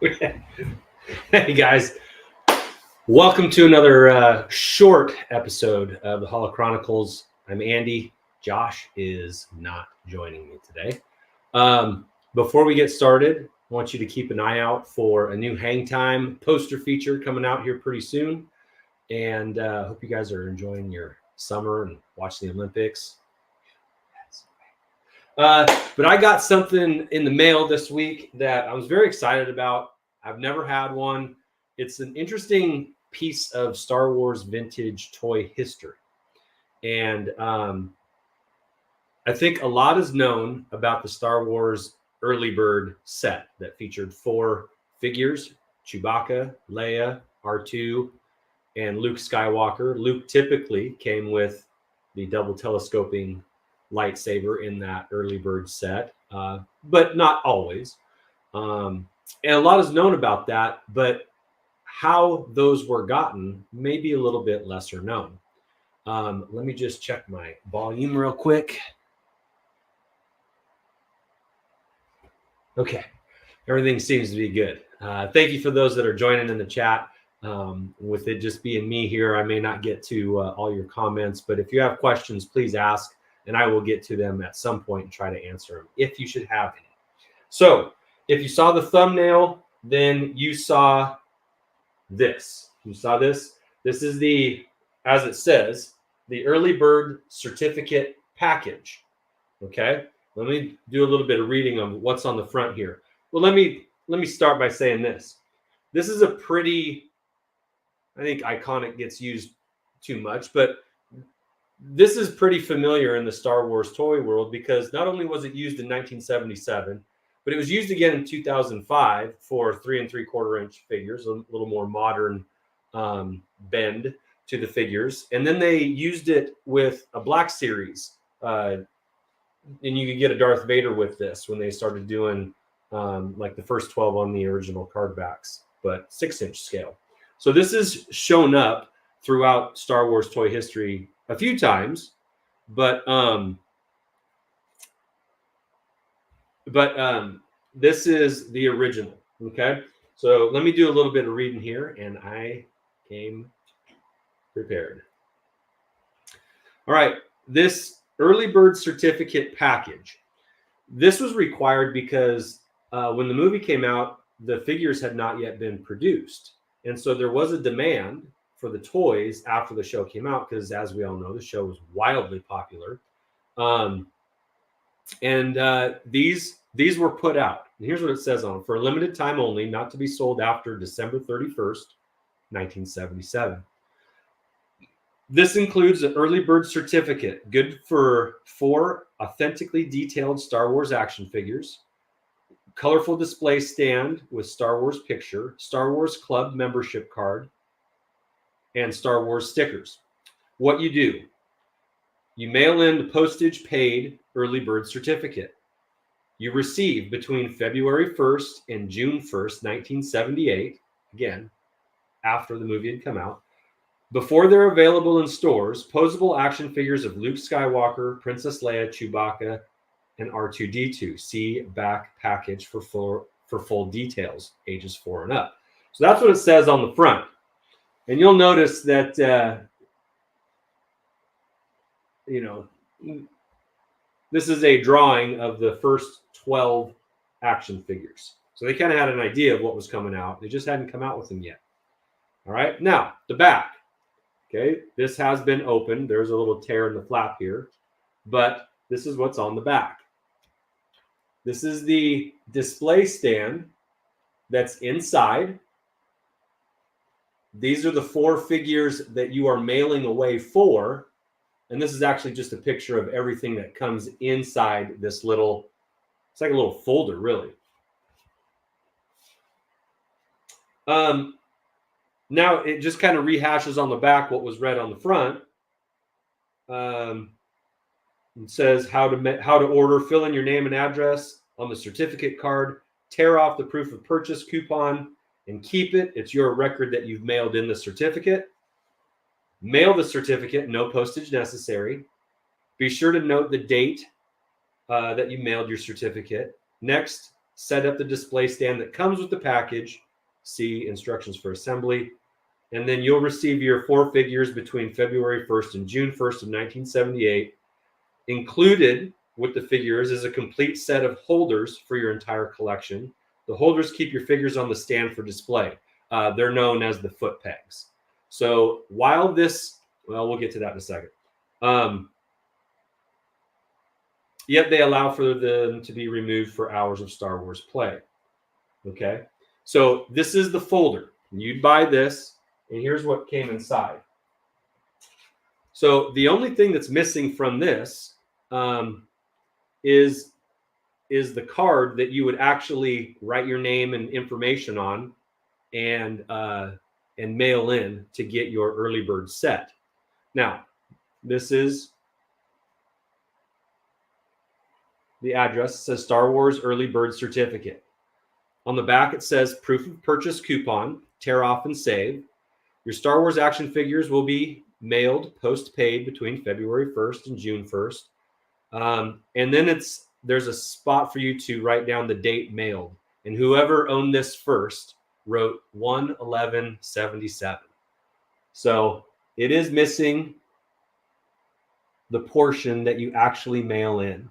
Hey guys, welcome to another short episode of the Holo Chronicles. I'm Andy. Josh is not joining me today. Before we get started, I want you to keep an eye out for a new Hang Time poster feature coming out here pretty soon. And hope you guys are enjoying your summer and watching the Olympics. But I got something in the mail this week that I was very excited about. I've never had one. It's an interesting piece of Star Wars vintage toy history. And I think a lot is known about the Star Wars Early Bird set that featured 4 figures: Chewbacca, Leia, R2, and Luke Skywalker. Luke typically came with the double telescoping lightsaber in that Early Bird set, but not always. And a lot is known about that, but how those were gotten may be a little bit lesser known. Let me just check my volume real quick. Okay, everything seems to be good. Thank you for those that are joining in the chat. With it just being me here, I may not get to all your comments, but if you have questions, please ask, and I will get to them at some point and try to answer them if you should have any. So if you saw the thumbnail, then you saw this. You saw this? This is the, as it says, the Early Bird certificate package. Okay? Let me do a little bit of reading on what's on the front here. Well, let me start by saying this. This is a pretty, I think iconic gets used too much, but this is pretty familiar in the Star Wars toy world because not only was it used in 1977, but it was used again in 2005 for 3 3/4 inch figures, a little more modern bend to the figures. And then they used it with a Black Series. And you could get a Darth Vader with this when they started doing like the first 12 on the original card backs, but 6-inch scale. So this is shown up throughout Star Wars toy history a few times, but this is the original. Okay, so let me do a little bit of reading here, and I came prepared. All right, this Early Bird certificate package. This was required because when the movie came out, the figures had not yet been produced, and so there was a demand for the toys after the show came out because, as we all know, the show was wildly popular. These were put out. And here's what it says on them: for a limited time only, not to be sold after December 31st, 1977. This includes an Early Bird certificate, good for 4 authentically detailed Star Wars action figures, colorful display stand with Star Wars picture, Star Wars Club membership card, and Star Wars stickers. What you do: you mail in the postage paid Early Bird certificate. You receive between February 1st and June 1st, 1978, again, after the movie had come out, before they're available in stores, posable action figures of Luke Skywalker, Princess Leia, Chewbacca, and R2-D2. See back package for full details, ages 4 and up. So that's what it says on the front. And you'll notice that, this is a drawing of the first 12 action figures. So they kind of had an idea of what was coming out. They just hadn't come out with them yet. All right. Now, the back. Okay. This has been opened. There's a little tear in the flap here, but this is what's on the back. This is the display stand that's inside. These are the 4 figures that you are mailing away for. And this is actually just a picture of everything that comes inside this little, it's like a little folder, really. Now it just kind of rehashes on the back what was read on the front. It says how to order, fill in your name and address on the certificate card, tear off the proof of purchase coupon, and keep it. It's your record that you've mailed in the certificate. Mail the certificate, no postage necessary. Be sure to note the date that you mailed your certificate. Next, set up the display stand that comes with the package, see instructions for assembly, and then you'll receive your 4 figures between February 1st and June 1st of 1978. Included with the figures is a complete set of holders for your entire collection. The holders keep your figures on the stand for display. They're known as the foot pegs. So while this, well, we'll get to that in a second. Yet they allow for them to be removed for hours of Star Wars play. Okay, so this is the folder. You'd buy this, and here's what came inside. So the only thing that's missing from this is the card that you would actually write your name and information on and mail in to get your early bird set. Now, this is the address. It says Star Wars Early Bird Certificate. On the back, it says proof of purchase coupon, tear off and save. Your Star Wars action figures will be mailed post-paid between February 1st and June 1st. And then there's a spot for you to write down the date mailed. And whoever owned this first wrote 1/11/77. So it is missing the portion that you actually mail in.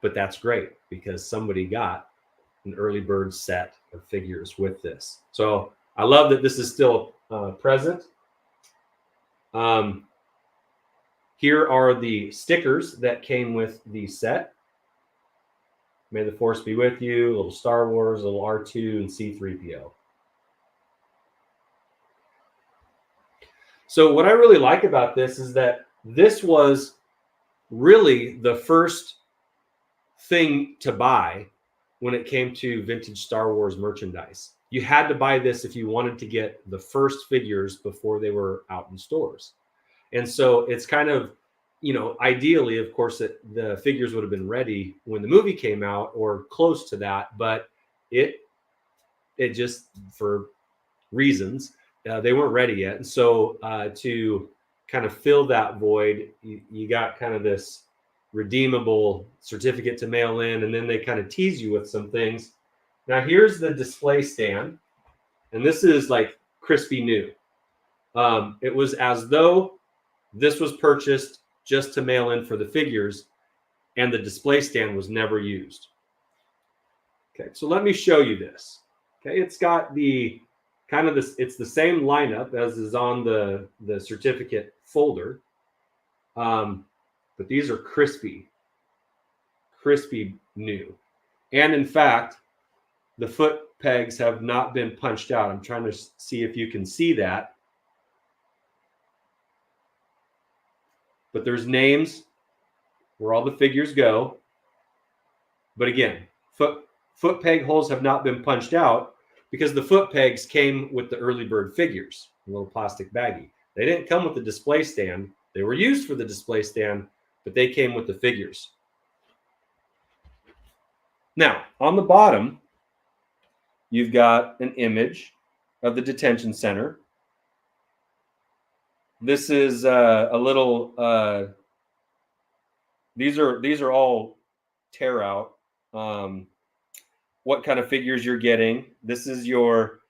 But that's great because somebody got an early bird set of figures with this. So I love that this is still present. Here are the stickers that came with the set. May the Force be with you, a little Star Wars, a little R2 and C-3PO. So what I really like about this is that this was really the first thing to buy when it came to vintage Star Wars merchandise. You had to buy this if you wanted to get the first figures before they were out in stores. And so it's kind of, you know, ideally, of course, that the figures would have been ready when the movie came out or close to that, but it just, for reasons, they weren't ready yet. And so to kind of fill that void, you got kind of this redeemable certificate to mail in, and then they kind of tease you with some things. Now here's the display stand, and this is like crispy new. It was as though this was purchased just to mail in for the figures, and the display stand was never used. Okay, so let me show you this. Okay, it's got the kind of this, it's the same lineup as is on the certificate folder. But these are crispy new. And in fact, the foot pegs have not been punched out. I'm trying to see if you can see that. But there's names where all the figures go. But again, foot peg holes have not been punched out because the foot pegs came with the early bird figures, a little plastic baggie. They didn't come with the display stand. They were used for the display stand, but they came with the figures. Now, on the bottom, you've got an image of the detention center. This is a little, these are all tear out. What kind of figures you're getting. This is your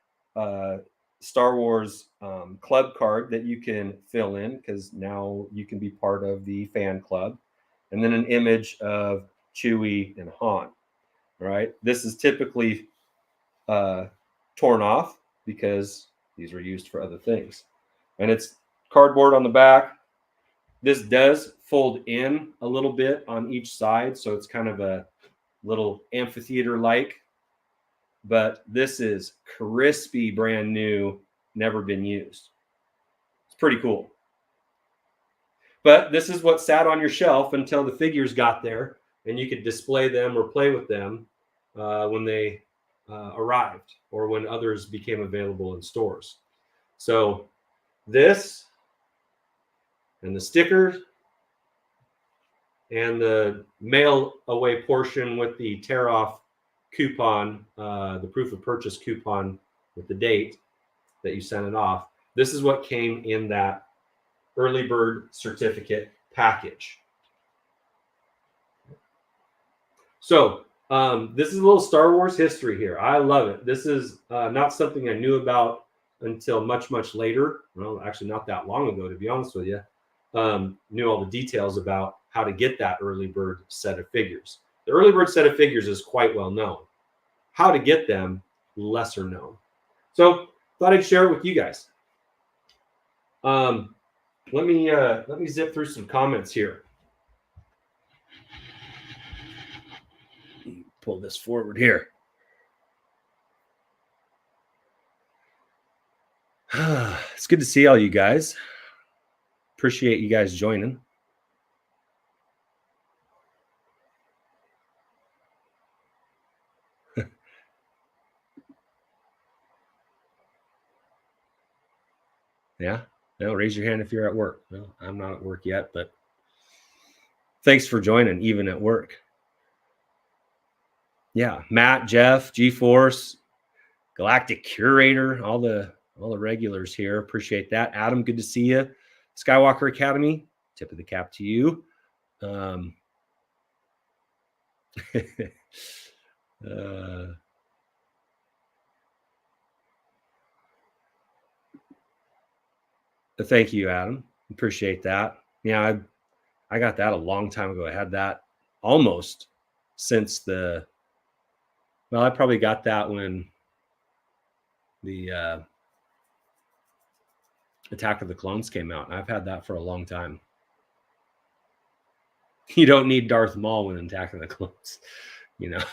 Star Wars club card that you can fill in because now you can be part of the fan club. And then an image of Chewie and Han. All right. This is typically torn off because these are used for other things. And it's cardboard on the back. This does fold in a little bit on each side, so it's kind of a little amphitheater-like. But this is crispy, brand new, never been used. It's pretty cool. But this is what sat on your shelf until the figures got there, and you could display them or play with them when they arrived or when others became available in stores. So this and the stickers and the mail away portion with the tear off coupon, the proof of purchase coupon with the date that you sent it off. This is what came in that early bird certificate package. So this is a little Star Wars history here. I love it. This is not something I knew about until much, much later. Well, actually not that long ago, to be honest with you. Knew all the details about how to get that early bird set of figures. The early bird set of figures is quite well known. How to get them, lesser known. So thought I'd share it with you guys. Let me zip through some comments here. Pull this forward here. It's good to see all you guys. Appreciate you guys joining. Yeah, no, raise your hand if you're at work. No, I'm not at work yet, but thanks for joining, even at work. Yeah, Matt, Jeff, G-Force, Galactic Curator, all the regulars here. Appreciate that. Adam, good to see you. Skywalker Academy, tip of the cap to you. Thank you, Adam. Appreciate that. Yeah, I got that a long time ago. I had that almost since I probably got that when the Attack of the Clones came out. I've had that for a long time. You don't need Darth Maul when Attack of the Clones, you know.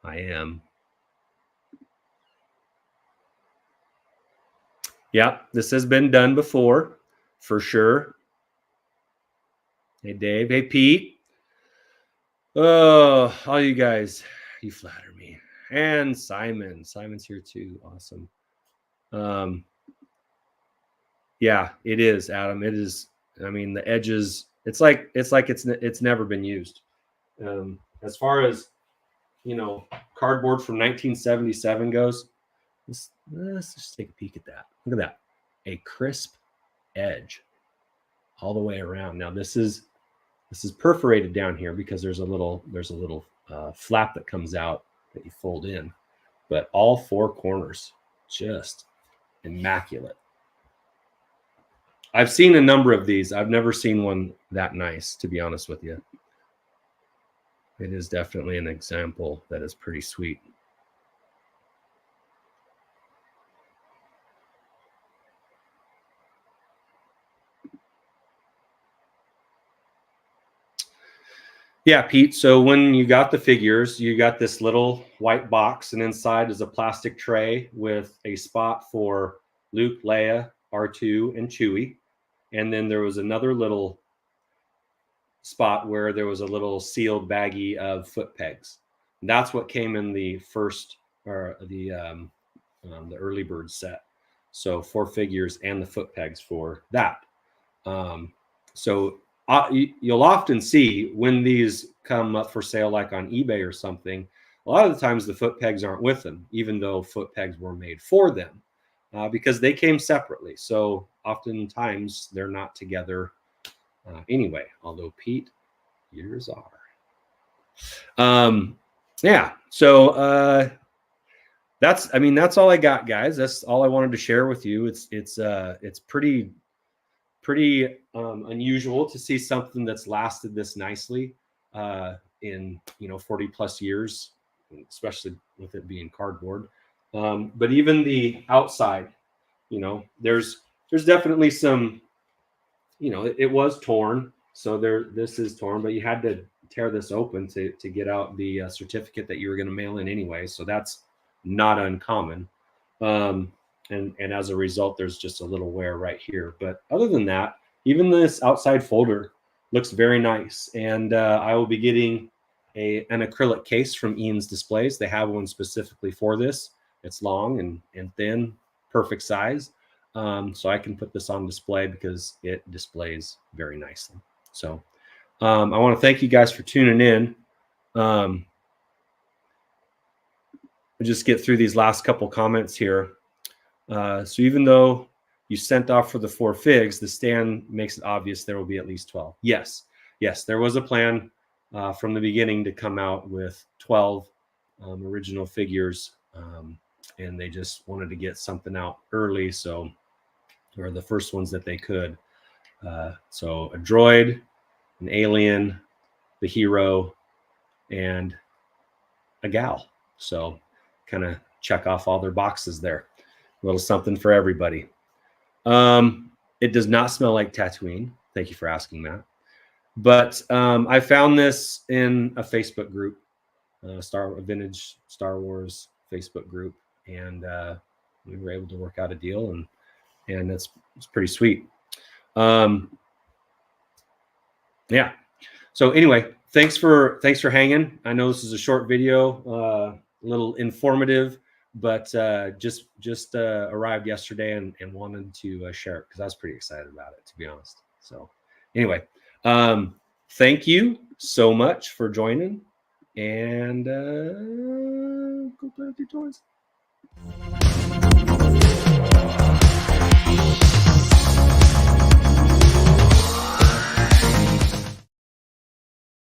I am. Yeah, this has been done before, for sure. Hey, Dave. Hey, Pete. Oh, all you guys, you flatter me. And Simon. Simon's here too. Awesome. Yeah, it is, Adam. It is. I mean, the edges. It's like it's never been used. As far as, you know, cardboard from 1977 goes, let's just take a peek at that. Look at that, a crisp edge all the way around. Now this is perforated down here because there's a little flap that comes out that you fold in, but all four corners just immaculate. I've seen a number of these. I've never seen one that nice, to be honest with you. It is definitely an example that is pretty sweet. Yeah, Pete. So when you got the figures, you got this little white box, and inside is a plastic tray with a spot for Luke, Leia, R2, and Chewie. And then there was another little spot where there was a little sealed baggie of foot pegs. And that's what came in the first, or the early bird set. So 4 figures and the foot pegs for that. You'll often see when these come up for sale, like on eBay or something, a lot of the times the foot pegs aren't with them, even though foot pegs were made for them, because they came separately. So oftentimes they're not together anyway, although Pete, yours are. Yeah, so that's all I got, guys. That's all I wanted to share with you. It's pretty unusual to see something that's lasted this nicely in 40 plus years, especially with it being cardboard. But even the outside, there's definitely some, it was torn. So this is torn, but you had to tear this open to get out the certificate that you were going to mail in anyway. So that's not uncommon. And as a result, there's just a little wear right here. But other than that, even this outside folder looks very nice. And I will be getting an acrylic case from Ian's Displays. They have one specifically for this. It's long and thin, perfect size. So I can put this on display because it displays very nicely. So I want to thank you guys for tuning in. We'll just get through these last couple comments here. So even though you sent off for the 4 figs, the stand makes it obvious there will be at least 12. Yes, there was a plan from the beginning to come out with 12 original figures, and they just wanted to get something out early, so, or the first ones that they could. So a droid, an alien, the hero, and a gal. So kind of check off all their boxes there. A little something for everybody. It does not smell like Tatooine. Thank you for asking that. But I found this in a Facebook group, Vintage Star Wars Facebook group, and we were able to work out a deal, and it's pretty sweet. Yeah. So anyway, thanks for hanging. I know this is a short video, a little informative, but just arrived yesterday and wanted to share it because I was pretty excited about it, to be honest. So anyway, thank you so much for joining, and go play with your toys.